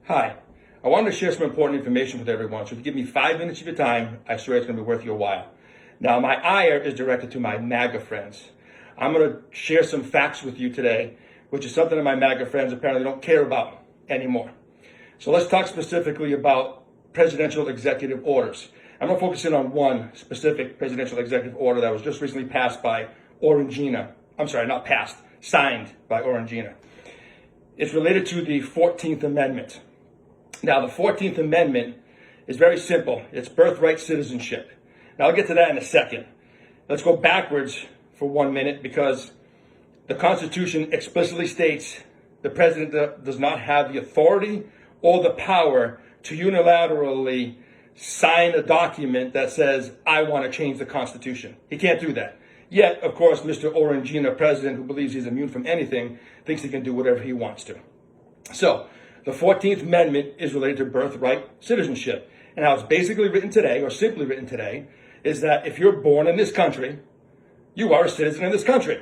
Hi, I wanted to share some important information with everyone, so if you give me 5 minutes of your time, I swear it's going to be worth your while. Now, my ire is directed to my MAGA friends. I'm going to share some facts with you today, which is something that my MAGA friends apparently don't care about anymore. So let's talk specifically about presidential executive orders. I'm going to focus in on one specific presidential executive order that was just recently passed by Orangina. I'm sorry, not passed, signed by Orangina. It's related to the 14th Amendment. Now, the 14th Amendment is very simple. It's birthright citizenship. Now, I'll get to that in a second. Let's go backwards for 1 minute because the Constitution explicitly states the president does not have the authority or the power to unilaterally sign a document that says, I want to change the Constitution. He can't do that. Yet, of course, Mr. Orangina, president who believes he's immune from anything, thinks he can do whatever he wants to. So, the 14th Amendment is related to birthright citizenship. And how it's basically written today, or simply written today, is that if you're born in this country, you are a citizen in this country.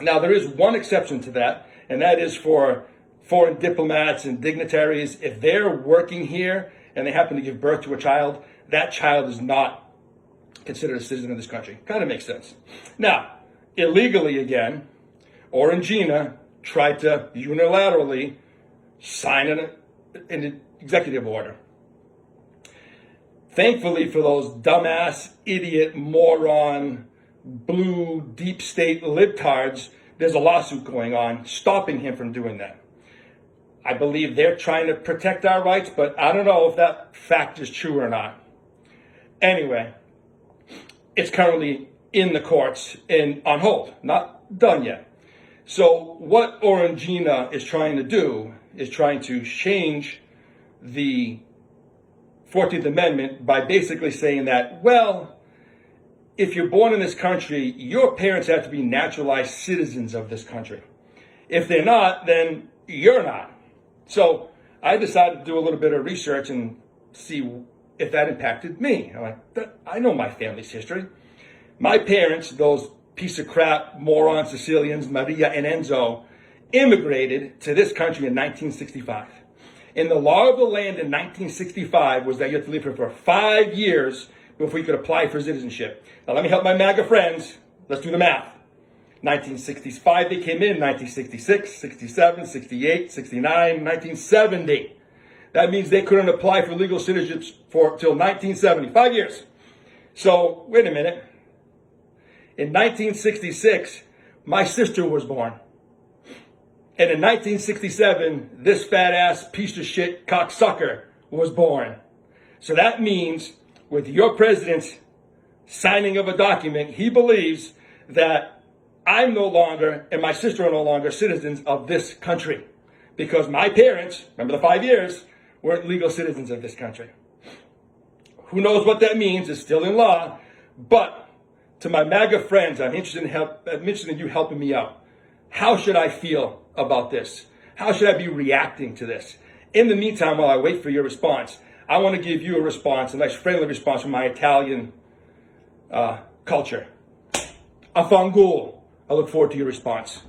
Now, there is one exception to that, and that is for foreign diplomats and dignitaries. If they're working here and they happen to give birth to a child, that child is not considered a citizen of this country. Kind of makes sense. Now, illegally again, Orangina tried to unilaterally sign an executive order. Thankfully for those dumbass, idiot, moron, blue, deep state libtards, there's a lawsuit going on stopping him from doing that. I believe they're trying to protect our rights, but I don't know if that fact is true or not. Anyway, it's currently in the courts and on hold, not done yet. So what Orangina is trying to do is trying to change the 14th Amendment by basically saying that, well, if you're born in this country, your parents have to be naturalized citizens of this country. If they're not, then you're not. So I decided to do a little bit of research and see if that impacted me. I'm like, I know my family's history. My parents, those piece of crap moron Sicilians, Maria and Enzo, immigrated to this country in 1965. And the law of the land in 1965 was that you had to live here for 5 years before you could apply for citizenship. Now let me help my MAGA friends. Let's do the math. 1965 they came in, 1966, 67, 68, 69, 1970. That means they couldn't apply for legal citizenship till 1970, 5 years. So, wait a minute. In 1966, my sister was born. And in 1967, this fat ass piece of shit cocksucker was born. So that means with your president's signing of a document, he believes that I'm no longer and my sister are no longer citizens of this country. Because my parents, remember the 5 years, weren't legal citizens of this country. Who knows what that means? It's still in law. But to my MAGA friends, I'm interested in you helping me out. How should I feel about this? How should I be reacting to this? In the meantime, while I wait for your response, I want to give you a response, a nice friendly response from my Italian culture. Affangulo. I look forward to your response.